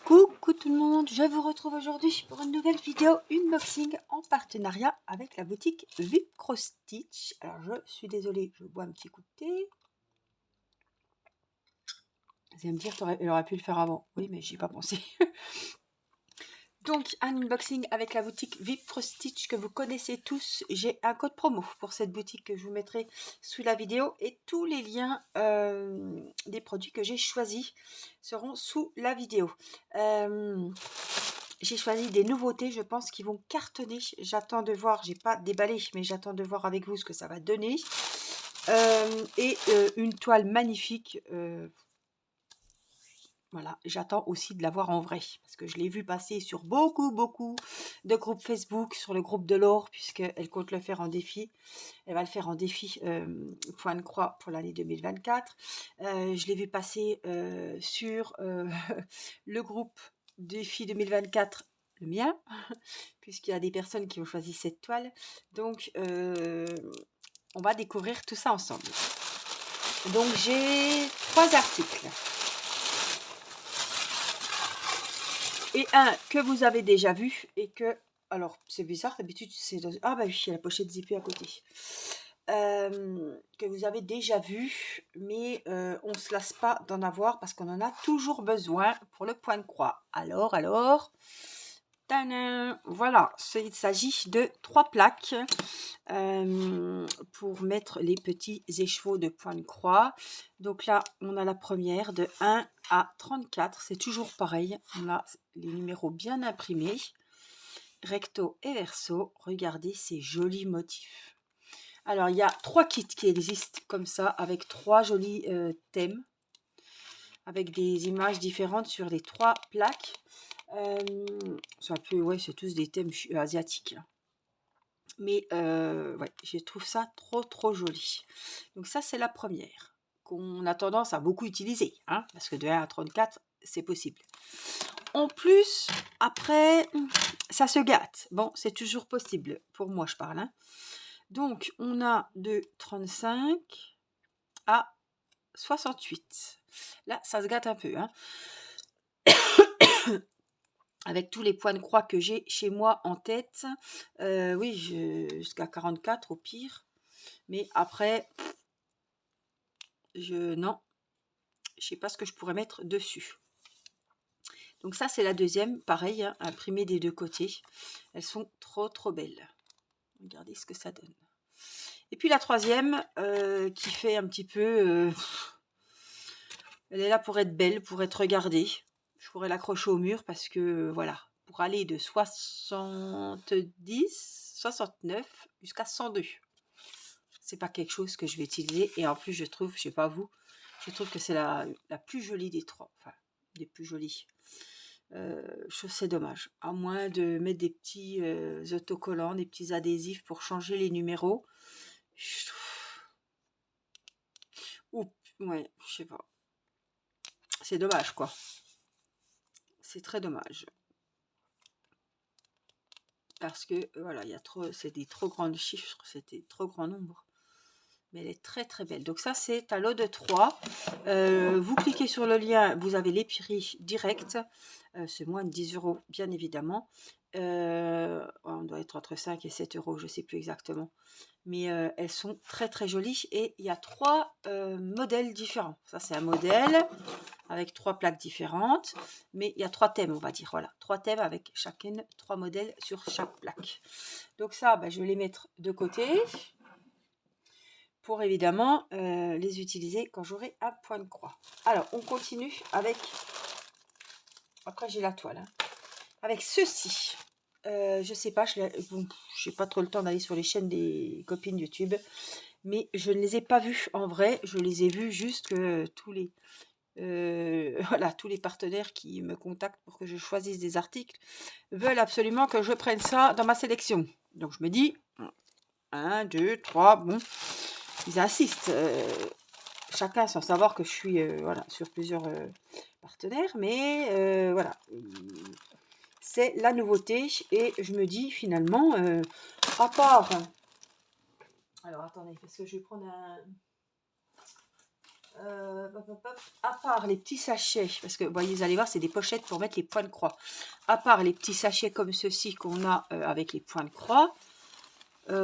Coucou tout le monde, je vous retrouve aujourd'hui pour une nouvelle vidéo unboxing en partenariat avec la boutique Vipcrostitch. Alors je suis désolée, je bois un petit coup de thé. Vous allez me dire, elle aurait pu le faire avant. Oui, mais j'y ai pas pensé. Donc un unboxing avec la boutique Vipcrostitch que vous connaissez tous. J'ai un code promo pour cette boutique que je vous mettrai sous la vidéo et tous les liens des produits que j'ai choisis seront sous la vidéo. J'ai choisi des nouveautés, je pense, qui vont cartonner. J'attends de voir, j'ai pas déballé, mais j'attends de voir avec vous ce que ça va donner. Une toile magnifique. Voilà, j'attends aussi de la voir en vrai, parce que je l'ai vu passer sur beaucoup de groupes Facebook, sur le groupe de l'or, puisqu'elle compte le faire en défi. Elle va le faire en défi point de croix pour l'année 2024. Je l'ai vu passer sur le groupe défi 2024, le mien, puisqu'il y a des personnes qui ont choisi cette toile. Donc, on va découvrir tout ça ensemble. Donc, j'ai 3 articles. Et un que vous avez déjà vu et que... Alors, c'est bizarre, d'habitude, c'est... Ah bah oui, il y a la pochette zippée à côté. Que vous avez déjà vu, mais on ne se lasse pas d'en avoir parce qu'on en a toujours besoin pour le point de croix. Alors, tadam, voilà, il s'agit de 3 plaques pour mettre les petits écheveaux de point de croix. Donc là, on a la première de 1 à 34, c'est toujours pareil, on a les numéros bien imprimés, recto et verso. Regardez ces jolis motifs. Alors, il y a 3 kits qui existent comme ça, avec 3 jolis thèmes, avec des images différentes sur les 3 plaques. C'est un peu, ouais, c'est tous des thèmes asiatiques. Mais ouais, je trouve ça trop joli. Donc ça, c'est la première, qu'on a tendance à beaucoup utiliser, hein, parce que de 1 à 34, c'est possible. En plus, après, ça se gâte. Bon, c'est toujours possible, pour moi je parle, hein. Donc, on a de 35 à 68. Là, ça se gâte un peu, hein. Avec tous les points de croix que j'ai chez moi en tête. Oui, jusqu'à 44 au pire. Mais après, non, je sais pas ce que je pourrais mettre dessus. Donc ça, c'est la deuxième. Pareil, hein, imprimée des deux côtés. Elles sont trop belles. Regardez ce que ça donne. Et puis la troisième, qui fait un petit peu... elle est là pour être belle, pour être regardée. Je pourrais l'accrocher au mur parce que, voilà, pour aller de 70, 69 jusqu'à 102. C'est pas quelque chose que je vais utiliser. Et en plus, je trouve, je sais pas vous, je trouve que c'est la plus jolie des 3. Enfin, des plus jolies. Je trouve c'est dommage. À moins de mettre des petits autocollants, des petits adhésifs pour changer les numéros. Je trouve... Oups, ouais, je sais pas. C'est dommage, quoi. C'est très dommage. Parce que, voilà, il y a trop, c'est des trop grands chiffres, c'était trop grand nombre. Mais elle est très belle. Donc ça, c'est à lot de 3. Vous cliquez sur le lien, vous avez les prix directs. C'est moins de 10 €, bien évidemment. On doit être entre 5 et 7 €, je ne sais plus exactement. Mais elles sont très jolies. Et il y a 3 modèles différents. Ça, c'est un modèle avec 3 plaques différentes. Mais il y a 3 thèmes, on va dire. Voilà, 3 thèmes avec chacune 3 modèles sur chaque plaque. Donc ça, je vais les mettre de côté pour évidemment les utiliser quand j'aurai un point de croix. Alors, on continue avec... Après, j'ai la toile. Hein. Avec ceci. Je sais pas, je n'ai pas trop le temps d'aller sur les chaînes des copines YouTube. Mais je ne les ai pas vus en vrai. Je les ai vus juste que tous les... voilà, tous les partenaires qui me contactent pour que je choisisse des articles veulent absolument que je prenne ça dans ma sélection. Donc, je me dis... 1, 2, 3, bon... Ils insistent, chacun sans savoir que je suis voilà, sur plusieurs partenaires, mais voilà, c'est la nouveauté et je me dis finalement, à part... Alors attendez, parce que je vais prendre À part les petits sachets, parce que vous allez voir, c'est des pochettes pour mettre les points de croix. À part les petits sachets comme ceci qu'on a avec les points de croix, ils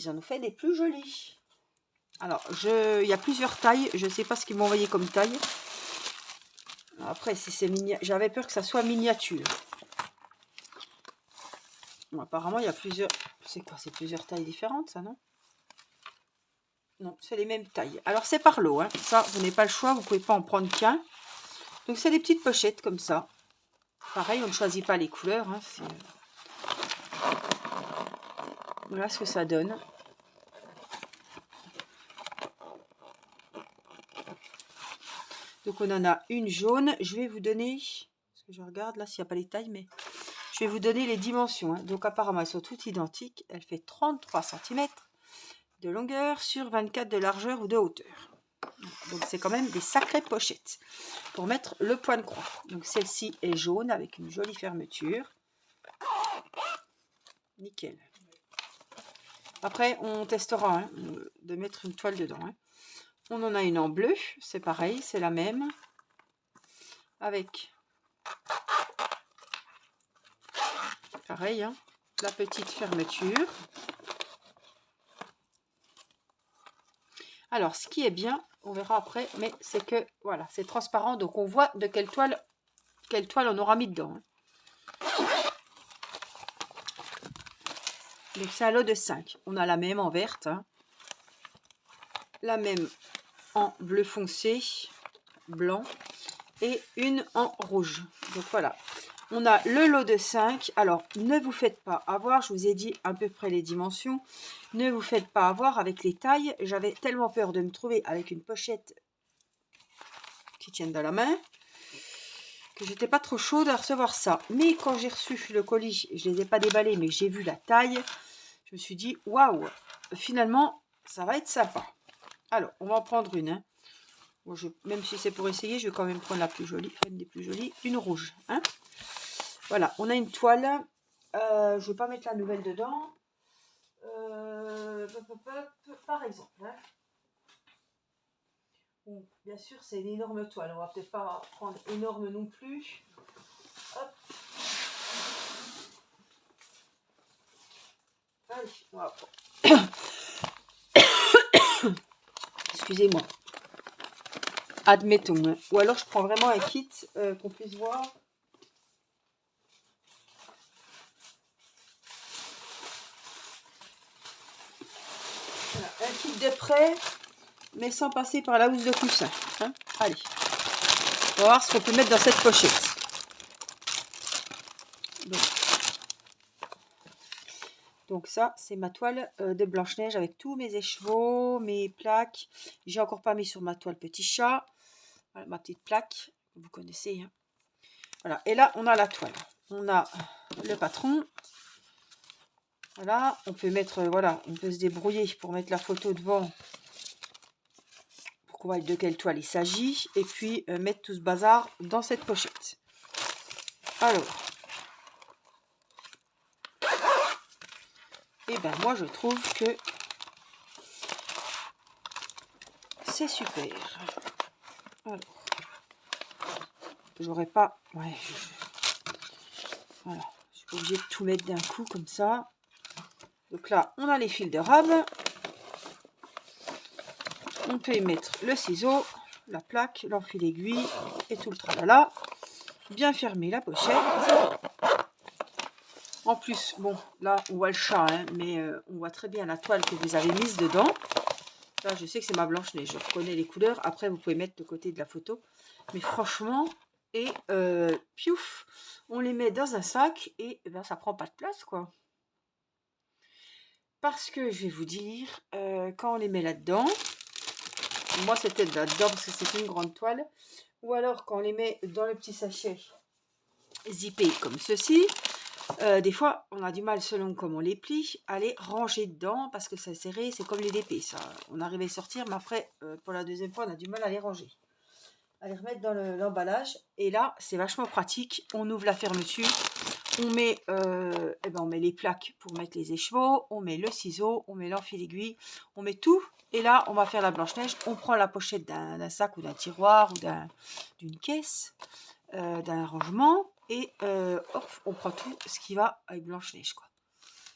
en ont fait des plus jolis. Alors, il y a plusieurs tailles. Je ne sais pas ce qu'ils m'ont envoyé comme taille. Après, si c'est miniature, j'avais peur que ça soit miniature. Bon, apparemment, il y a plusieurs... C'est quoi? C'est plusieurs tailles différentes, ça, non? Non, c'est les mêmes tailles. Alors, c'est par lot, hein. Ça, vous n'avez pas le choix. Vous ne pouvez pas en prendre qu'un. Donc, c'est des petites pochettes comme ça. Pareil, on ne choisit pas les couleurs. Hein. Voilà ce que ça donne. Donc, on en a une jaune. Je vais vous donner... Parce que je regarde là s'il n'y a pas les tailles, mais... Je vais vous donner les dimensions. Hein. Donc, apparemment, elles sont toutes identiques. Elle fait 33 cm de longueur sur 24 de largeur ou de hauteur. Donc, c'est quand même des sacrées pochettes pour mettre le point de croix. Donc, celle-ci est jaune avec une jolie fermeture. Nickel. Après, on testera hein, de mettre une toile dedans. Hein. On en a une en bleu. C'est pareil, c'est la même. Avec... Pareil, hein, la petite fermeture. Alors, ce qui est bien, on verra après, mais c'est que, voilà, c'est transparent, donc on voit de quelle toile on aura mis dedans. Hein. Donc, c'est un lot de 5. On a la même en verte, hein, la même en bleu foncé, blanc, et une en rouge. Donc, voilà. On a le lot de 5. Alors, ne vous faites pas avoir. Je vous ai dit à peu près les dimensions. Ne vous faites pas avoir avec les tailles. J'avais tellement peur de me trouver avec une pochette qui tienne dans la main que j'étais pas trop chaude à recevoir ça. Mais quand j'ai reçu le colis, je les ai pas déballés, mais j'ai vu la taille. Je me suis dit, waouh, finalement, ça va être sympa. Alors, on va en prendre une. Hein. Bon, même si c'est pour essayer, je vais quand même prendre la plus jolie, une des plus jolies, une rouge. Hein. Voilà, on a une toile. Je ne vais pas mettre la nouvelle dedans. Par exemple. Hein. Bon, bien sûr, c'est une énorme toile. On va peut-être pas prendre énorme non plus. Hop. Allez, voilà. Excusez-moi. Admettons. Hein. Ou alors, je prends vraiment un kit qu'on puisse voir. Voilà, un kit de prêt, mais sans passer par la housse de coussin. Hein. Allez, on va voir ce qu'on peut mettre dans cette pochette. Donc ça, c'est ma toile de Blanche-Neige avec tous mes écheveaux, mes plaques. J'ai encore pas mis sur ma toile petit chat. Voilà, ma petite plaque, vous connaissez. Hein. Voilà, et là, on a la toile. On a le patron. Voilà, on peut mettre, voilà, on peut se débrouiller pour mettre la photo devant. Pour qu'on voit de quelle toile il s'agit. Et puis, mettre tout ce bazar dans cette pochette. Alors. Et ben moi, je trouve que c'est super. Alors. J'aurais pas... Ouais, voilà. Je suis obligée de tout mettre d'un coup comme ça. Donc là, on a les fils de rame. On peut y mettre le ciseau, la plaque, l'enfil aiguille et tout le tralala. Bien fermer la pochette. En plus, bon, là, on voit le chat, hein, mais on voit très bien la toile que vous avez mise dedans. Là, je sais que c'est ma Blanche-Neige. Je reconnais les couleurs. Après, vous pouvez mettre de côté de la photo. Mais franchement... Et piouf, on les met dans un sac et ben, ça prend pas de place, quoi. Parce que je vais vous dire, quand on les met là-dedans, moi c'était là-dedans parce que c'est une grande toile, ou alors quand on les met dans le petit sachet zippé comme ceci, des fois on a du mal selon comme on les plie à les ranger dedans parce que c'est serré, c'est comme les DP, ça. On arrive à y sortir, mais après pour la deuxième fois on a du mal à les ranger. À les remettre dans l'emballage. Et là, c'est vachement pratique. On ouvre la fermeture, on met, on met les plaques pour mettre les écheveaux, on met le ciseau, on met l'enfil aiguille, on met tout. Et là, on va faire la Blanche-Neige. On prend la pochette d'un sac ou d'un tiroir ou d'une caisse, d'un rangement. Et hop, on prend tout ce qui va avec Blanche-Neige, quoi.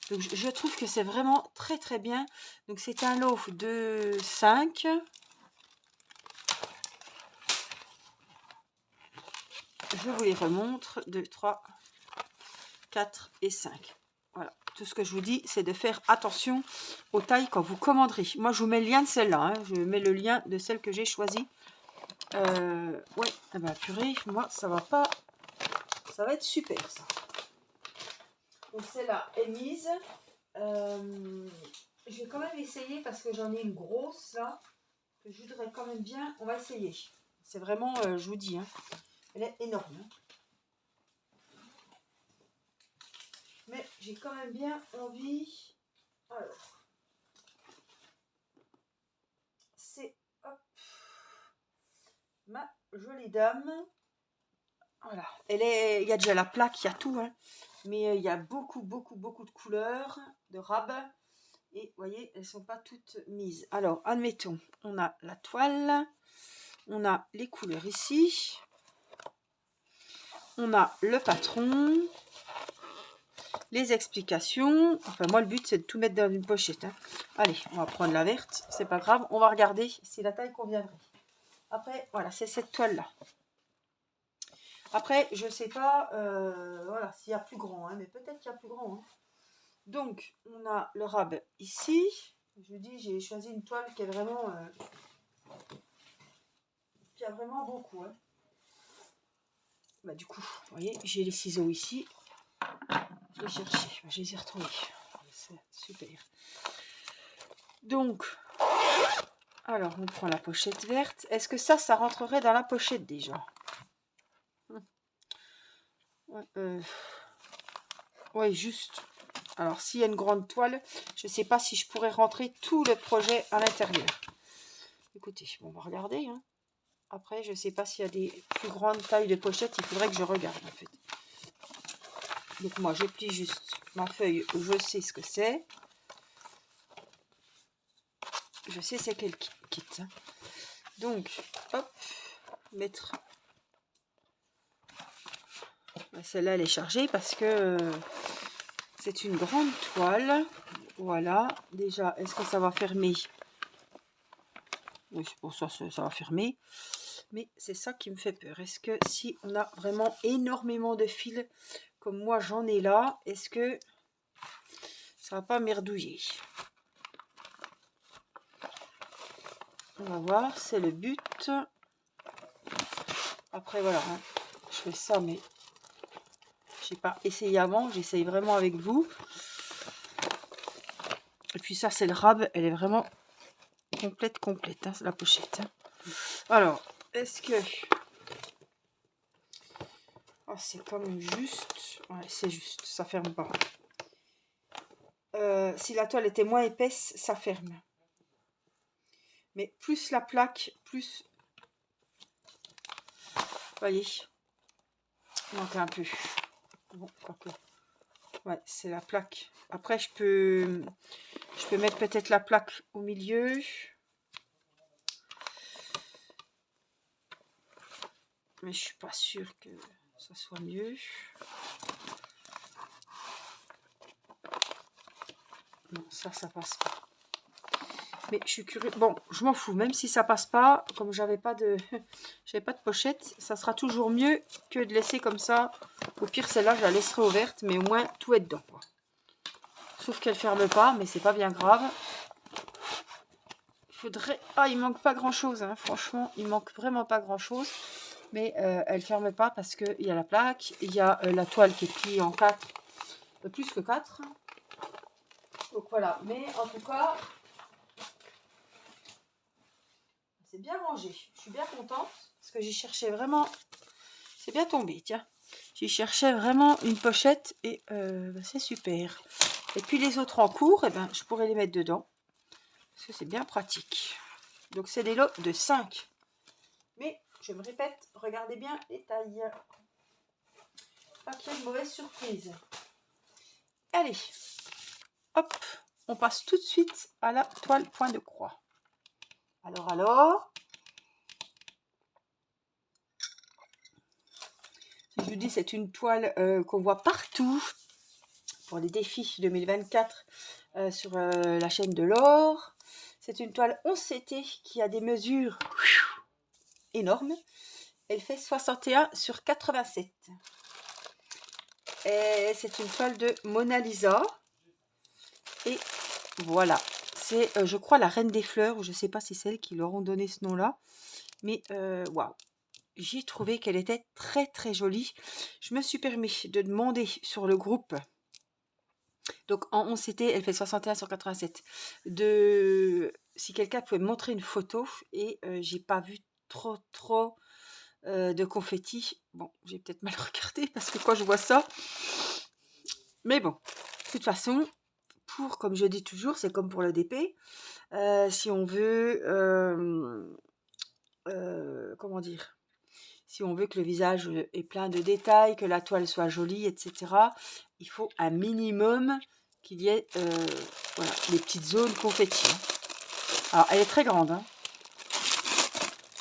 Donc, je trouve que c'est vraiment très très bien. Donc, c'est un lot de 5. Je vous les remontre. 2, 3, 4 et 5. Voilà. Tout ce que je vous dis, c'est de faire attention aux tailles quand vous commanderez. Moi, je vous mets le lien de celle-là. Hein. Je mets le lien de celle que j'ai choisie. Ouais, ah bah, purée, moi, ça va pas. Ça va être super, ça. Donc, celle-là est mise. Je vais quand même essayer parce que j'en ai une grosse, là, que je voudrais quand même bien. On va essayer. C'est vraiment, je vous dis, hein, elle est énorme. Hein. Mais j'ai quand même bien envie. Alors, c'est ma jolie dame. Voilà, il y a déjà la plaque, il y a tout, hein. Mais il y a beaucoup de couleurs, de rabes. Et vous voyez, elles ne sont pas toutes mises. Alors, admettons, on a la toile, on a les couleurs ici, on a le patron, les explications. Enfin, moi, le but, c'est de tout mettre dans une pochette. Hein. Allez, on va prendre la verte, c'est pas grave. On va regarder si la taille conviendrait. Après, voilà, c'est cette toile-là. Après, je ne sais pas voilà, s'il y a plus grand, hein, mais peut-être qu'il y a plus grand. Hein. Donc, on a le rab ici. Je vous dis, j'ai choisi une toile qui est vraiment... qui a vraiment beaucoup. Hein. Bah, du coup, vous voyez, j'ai les ciseaux ici. Je les cherchais, je les ai retrouvés. C'est super. Donc, alors, on prend la pochette verte. Est-ce que ça rentrerait dans la pochette déjà? Ouais, juste. Alors, s'il y a une grande toile, je ne sais pas si je pourrais rentrer tout le projet à l'intérieur. Écoutez, bon, on va regarder. Hein. Après, je ne sais pas s'il y a des plus grandes tailles de pochettes. Il faudrait que je regarde, en fait. Donc, moi, je plie juste ma feuille. Je sais ce que c'est. Je sais c'est quel kit. Hein. Donc, hop, mettre... Celle-là, elle est chargée parce que c'est une grande toile. Voilà. Déjà, est-ce que ça va fermer? Oui, pour ça, ça va fermer. Mais c'est ça qui me fait peur. Est-ce que si on a vraiment énormément de fils, comme moi j'en ai là, est-ce que ça va pas merdouiller? On va voir, c'est le but. Après, voilà, hein, je fais ça, mais j'ai pas essayé avant. J'essaye vraiment avec vous. Et puis ça, c'est le rab. Elle est vraiment complète, hein, la pochette. Hein. Alors, est-ce que... Oh, c'est quand même juste. Ouais, c'est juste, ça ferme pas. Si la toile était moins épaisse, ça ferme. Mais plus la plaque, plus... Vous voyez, il manque un peu. Bon, quoique. Ouais, c'est la plaque. Après, je peux mettre peut-être la plaque au milieu. Mais je suis pas sûre que ça soit mieux. Non, ça passe pas. Mais je suis curieux. Bon, je m'en fous. Même si ça passe pas, comme j'avais pas de pochette, ça sera toujours mieux que de laisser comme ça. Au pire, celle-là, je la laisserai ouverte, mais au moins tout est dedans, quoi. Sauf qu'elle ferme pas, mais c'est pas bien grave. Il faudrait... Ah, il manque pas grand-chose, hein. Franchement, il manque vraiment pas grand-chose. Mais elle ferme pas parce qu'il y a la plaque, il y a la toile qui est pliée en 4, plus que 4. Donc voilà, mais en tout cas, c'est bien rangé. Je suis bien contente parce que j'y cherchais vraiment... C'est bien tombé, tiens. J'y cherchais vraiment une pochette et c'est super. Et puis les autres en cours, je pourrais les mettre dedans. Parce que c'est bien pratique. Donc c'est des lots de 5. Mais, je me répète, regardez bien les tailles. Pas qu'il y ait de mauvaise surprise. Allez, hop, on passe tout de suite à la toile point de croix. Alors, je vous dis, c'est une toile qu'on voit partout pour les défis 2024 sur la chaîne de l'or. C'est une toile 11 CT qui a des mesures énormes. Elle fait 61 sur 87. Et c'est une toile de Mona Lisa. Et voilà, c'est je crois la Reine des Fleurs, ou je ne sais pas si c'est elles qui leur ont donné ce nom-là. Mais waouh, j'ai trouvé qu'elle était très très jolie. Je me suis permis de demander sur le groupe, donc en 11 CT, elle fait 61 sur 87, si quelqu'un pouvait me montrer une photo, et j'ai pas vu trop de confetti. Bon, j'ai peut-être mal regardé parce que quand je vois ça, mais bon, de toute façon, comme je dis toujours, c'est comme pour le DP, si on veut, comment dire, si on veut que le visage ait plein de détails, que la toile soit jolie, etc., il faut un minimum qu'il y ait voilà, des petites zones confetti. Alors, elle est très grande. Hein.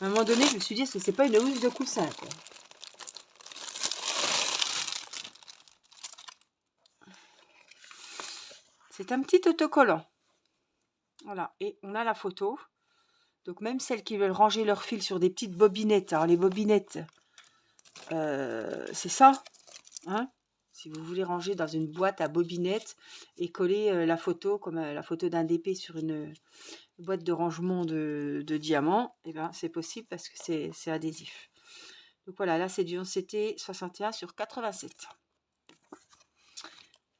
À un moment donné, je me suis dit, est-ce que c'est pas une housse de coussin, quoi. C'est un petit autocollant. Voilà, et on a la photo. Donc même celles qui veulent ranger leur fil sur des petites bobinettes. Alors les bobinettes, c'est ça. Hein, si vous voulez ranger dans une boîte à bobinettes et coller la photo, comme la photo d'un DP sur une boîte de rangement de diamants, et ben c'est possible parce que c'est adhésif. Donc voilà, là c'est du 11 CT 61 sur 87.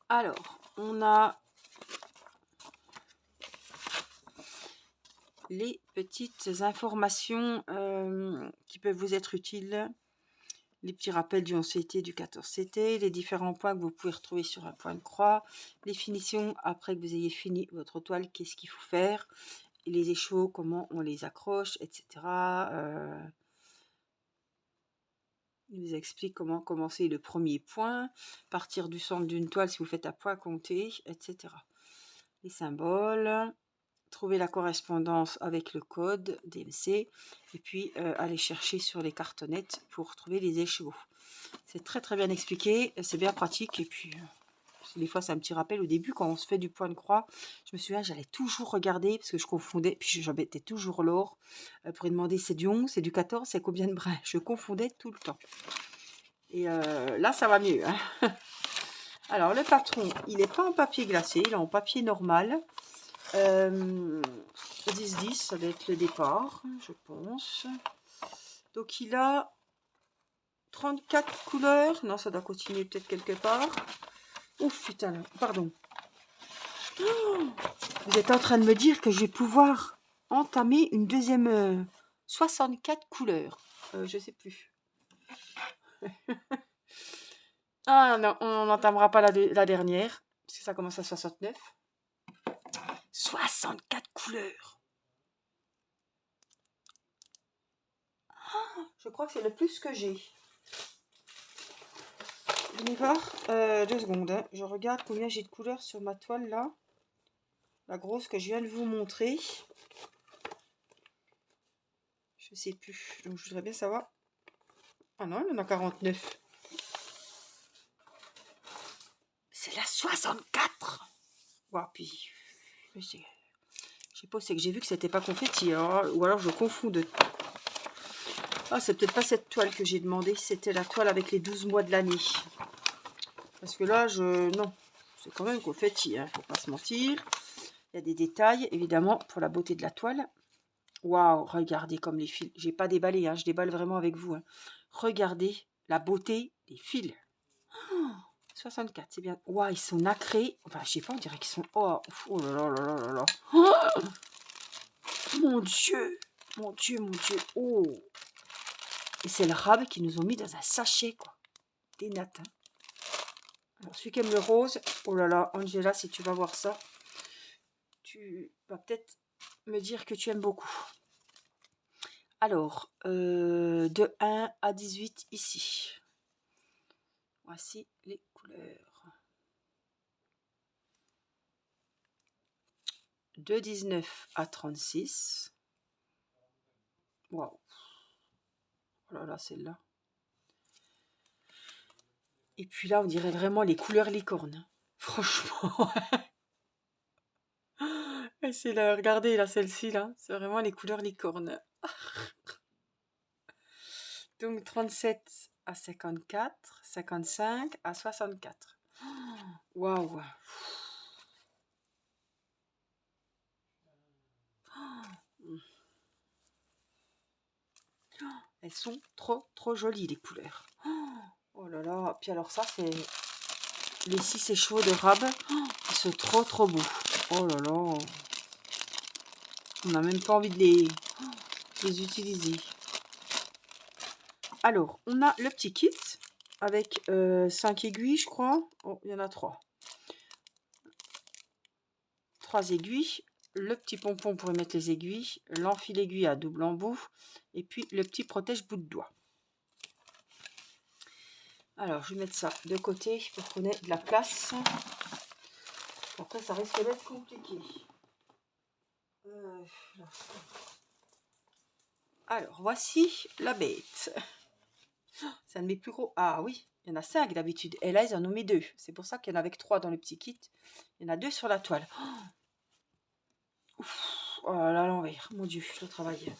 Alors, on a les petites informations qui peuvent vous être utiles. Les petits rappels du 11 CT, du 14 CT, les différents points que vous pouvez retrouver sur un point de croix, les finitions après que vous ayez fini votre toile, qu'est-ce qu'il faut faire, et les échos, comment on les accroche, etc. Il vous explique comment commencer le premier point, partir du centre d'une toile si vous faites à point compté, etc. Les symboles, trouver la correspondance avec le code DMC, et puis aller chercher sur les cartonnettes pour trouver les échos. C'est très très bien expliqué, c'est bien pratique, et puis des fois c'est un petit rappel. Au début, quand on se fait du point de croix, je me souviens, j'allais toujours regarder parce que je confondais, puis j'embêtais toujours l'or pour lui demander c'est du 11, c'est du 14, c'est combien de brins. Je confondais tout le temps. Et là, ça va mieux. Hein. Alors, le patron, il n'est pas en papier glacé, il est en papier normal. 10-10, ça va être le départ, je pense. Donc, il a 34 couleurs. Non, ça doit continuer peut-être quelque part. Ouf, putain, pardon. Oh, vous êtes en train de me dire que je vais pouvoir entamer une deuxième 64 couleurs. Je sais plus. Ah non, on n'entamera pas la dernière, parce que ça commence à 69. 64 couleurs. Oh, je crois que c'est le plus que j'ai. Venez voir, 2 secondes. Hein. Je regarde combien j'ai de couleurs sur ma toile là. La grosse que je viens de vous montrer. Je sais plus. Donc je voudrais bien savoir. Ah non, il y en a 49. C'est la 64. Ouais, puis. Je sais pas, c'est que j'ai vu que c'était pas confetti. Alors, ou alors je confonds de. Ah, c'est peut-être pas cette toile que j'ai demandé. C'était la toile avec les 12 mois de l'année. Parce que là, non. C'est quand même confetti, hein, faut pas se mentir. Il y a des détails, évidemment, pour la beauté de la toile. Waouh, regardez comme les fils. J'ai pas déballé, hein, je déballe vraiment avec vous. Hein. Regardez la beauté des fils. Oh, 64, c'est bien. Waouh, ils sont nacrés. Enfin, je sais pas, on dirait qu'ils sont... Oh, oh là là là là là là. Oh, mon Dieu. Mon Dieu, mon Dieu. Oh. Et c'est le rab qu'ils nous ont mis dans un sachet, quoi. Des nattes. Hein. Alors, celui qui aime le rose, oh là là, Angela, si tu vas voir ça, tu vas peut-être me dire que tu aimes beaucoup. Alors, de 1 à 18 ici. Voici les couleurs. De 19 à 36. Waouh. Oh là là, celle-là. Et puis là, on dirait vraiment les couleurs licorne. Franchement. Et c'est là, regardez là, celle-ci là. C'est vraiment les couleurs licorne. Donc 37 à 54, 55 à 64. Waouh. Elles sont trop jolies les couleurs. Oh là là. Puis alors ça, c'est les 6 écheveaux de rab. Ils sont trop beaux. Oh là là. On n'a même pas envie de les utiliser. Alors, on a le petit kit avec 5 aiguilles, je crois. Oh, il y en a 3. 3 aiguilles. Le petit pompon pour y mettre les aiguilles. L'enfil aiguille à double embout. Et puis, le petit protège bout de doigt. Alors, je vais mettre ça de côté pour qu'on ait de la place. Après, ça risque d'être compliqué. Alors, voici la bête. C'est un de mes plus gros. Ah oui, il y en a 5 d'habitude. Et là, ils en ont mis 2. C'est pour ça qu'il y en avait que 3 dans le petit kit. Il y en a 2 sur la toile. Ouf, oh là là, l'envers. Mon Dieu, le travail.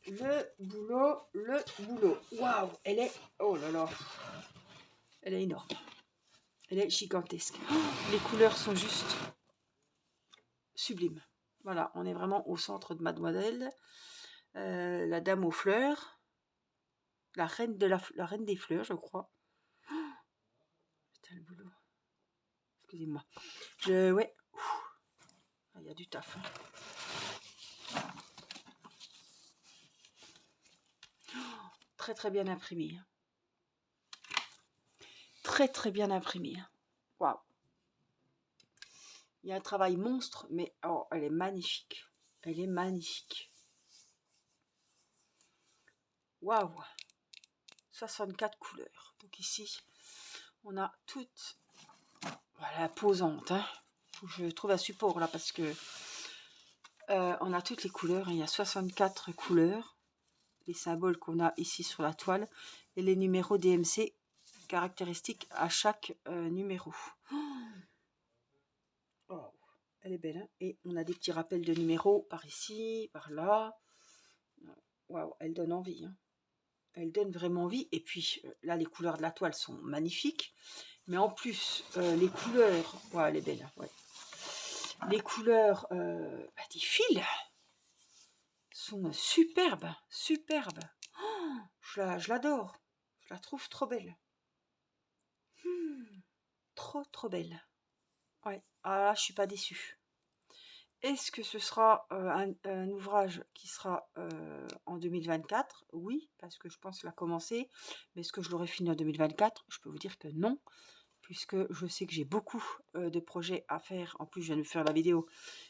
Le boulot. Waouh, elle est... Oh là là. Elle est énorme. Elle est gigantesque. Les couleurs sont juste sublimes. Voilà, on est vraiment au centre de Mademoiselle. La dame aux fleurs. La reine des fleurs, je crois. Putain, le boulot. Excusez-moi. Ouais. Il y a du taf. Très bien imprimé. Très bien imprimé. Waouh. Il y a un travail monstre, mais oh, elle est magnifique. Elle est magnifique. Waouh. 64 couleurs. Donc ici, on a toutes... Voilà, posante. Hein. Faut que je trouve un support là parce que on a toutes les couleurs. Il y a 64 couleurs. Les symboles qu'on a ici sur la toile. Et les numéros DMC caractéristiques à chaque numéro. Oh, elle est belle. Hein. Et on a des petits rappels de numéros par ici, par là. Waouh, elle donne envie. Hein. Elle donne vraiment envie. Et puis là, les couleurs de la toile sont magnifiques. Mais en plus, les couleurs... Ouais, elle est belle. Ouais. Les couleurs des fils sont superbes. Oh, je l'adore. Je la trouve trop belle. Trop belle. Ouais. Ah là, je suis pas déçue. Est-ce que ce sera un ouvrage qui sera en 2024? Oui, parce que je pense la commencer. Mais est-ce que je l'aurai fini en 2024? Je peux vous dire que non, puisque je sais que j'ai beaucoup de projets à faire. En plus, je viens de faire la vidéo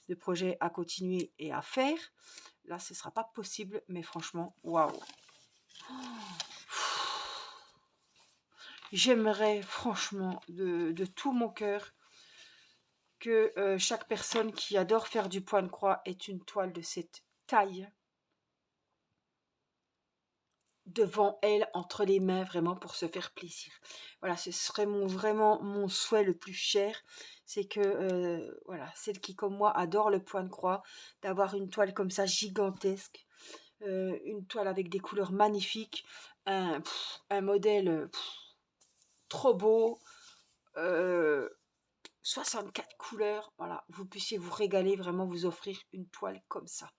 de projets à continuer et à faire. Là, ce ne sera pas possible, mais franchement, waouh! J'aimerais franchement de tout mon cœur que chaque personne qui adore faire du point de croix ait une toile de cette taille devant elle, entre les mains, vraiment pour se faire plaisir. Voilà, ce serait vraiment mon souhait le plus cher, c'est que, voilà, celle qui, comme moi, adore le point de croix, d'avoir une toile comme ça, gigantesque, une toile avec des couleurs magnifiques, un modèle trop beau, 64 couleurs, voilà, vous puissiez vous régaler, vraiment vous offrir une toile comme ça.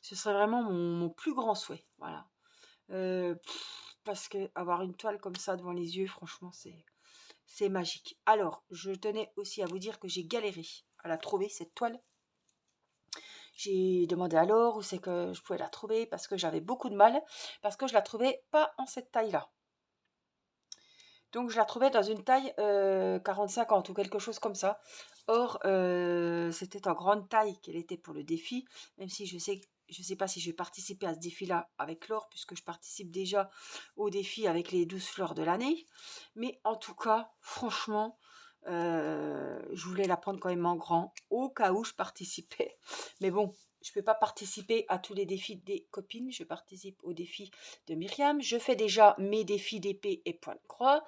Ce serait vraiment mon plus grand souhait, voilà. Parce que avoir une toile comme ça devant les yeux, franchement, c'est magique. Alors, je tenais aussi à vous dire que j'ai galéré à la trouver, cette toile. J'ai demandé à Laure où c'est que je pouvais la trouver parce que j'avais beaucoup de mal, parce que je la trouvais pas en cette taille-là. Donc, je la trouvais dans une taille 40-50 ou quelque chose comme ça. Or, c'était en grande taille qu'elle était pour le défi, même si je sais que je ne sais pas si je vais participer à ce défi-là avec Laure, puisque je participe déjà au défi avec les 12 fleurs de l'année. Mais en tout cas, franchement, je voulais la prendre quand même en grand, au cas où je participais. Mais bon, je ne peux pas participer à tous les défis des copines. Je participe au défi de Myriam. Je fais déjà mes défis d'épée et point de croix.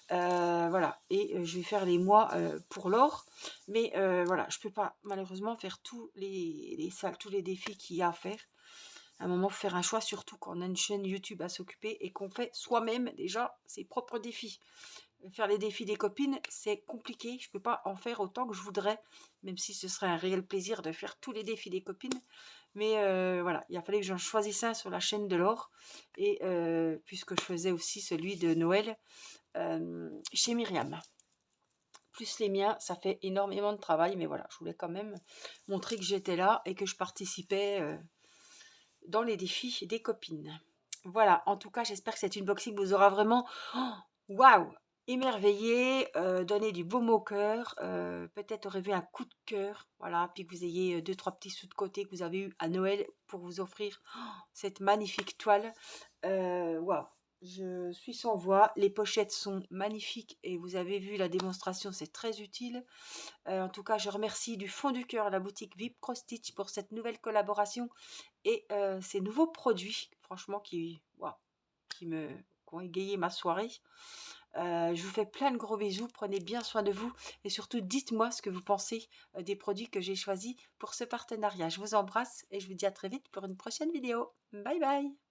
Voilà, et je vais faire les mois pour Laure. Mais voilà, je ne peux pas malheureusement faire tous les salles, tous les défis qu'il y a à faire. À un moment, faut faire un choix, surtout quand on a une chaîne YouTube à s'occuper et qu'on fait soi-même déjà ses propres défis. Faire les défis des copines, c'est compliqué. Je ne peux pas en faire autant que je voudrais, même si ce serait un réel plaisir de faire tous les défis des copines. Mais voilà, il a fallu que j'en choisisse un sur la chaîne de Laure. Et puisque je faisais aussi celui de Noël chez Myriam. Plus les miens, ça fait énormément de travail. Mais voilà, je voulais quand même montrer que j'étais là et que je participais dans les défis des copines. Voilà, en tout cas, j'espère que cet unboxing vous aura vraiment waouh, émerveillé, donné du baume au cœur, peut-être aurait vu un coup de cœur, voilà, puis que vous ayez 2-3 petits sous de côté que vous avez eu à Noël pour vous offrir cette magnifique toile. Waouh, je suis sans voix. Les pochettes sont magnifiques et vous avez vu la démonstration, c'est très utile. En tout cas, je remercie du fond du cœur la boutique VIP Cross Stitch pour cette nouvelle collaboration et ces nouveaux produits, franchement, waouh, qui ont égayé ma soirée. Je vous fais plein de gros bisous, prenez bien soin de vous et surtout dites-moi ce que vous pensez des produits que j'ai choisis pour ce partenariat. Je vous embrasse et je vous dis à très vite pour une prochaine vidéo. Bye bye!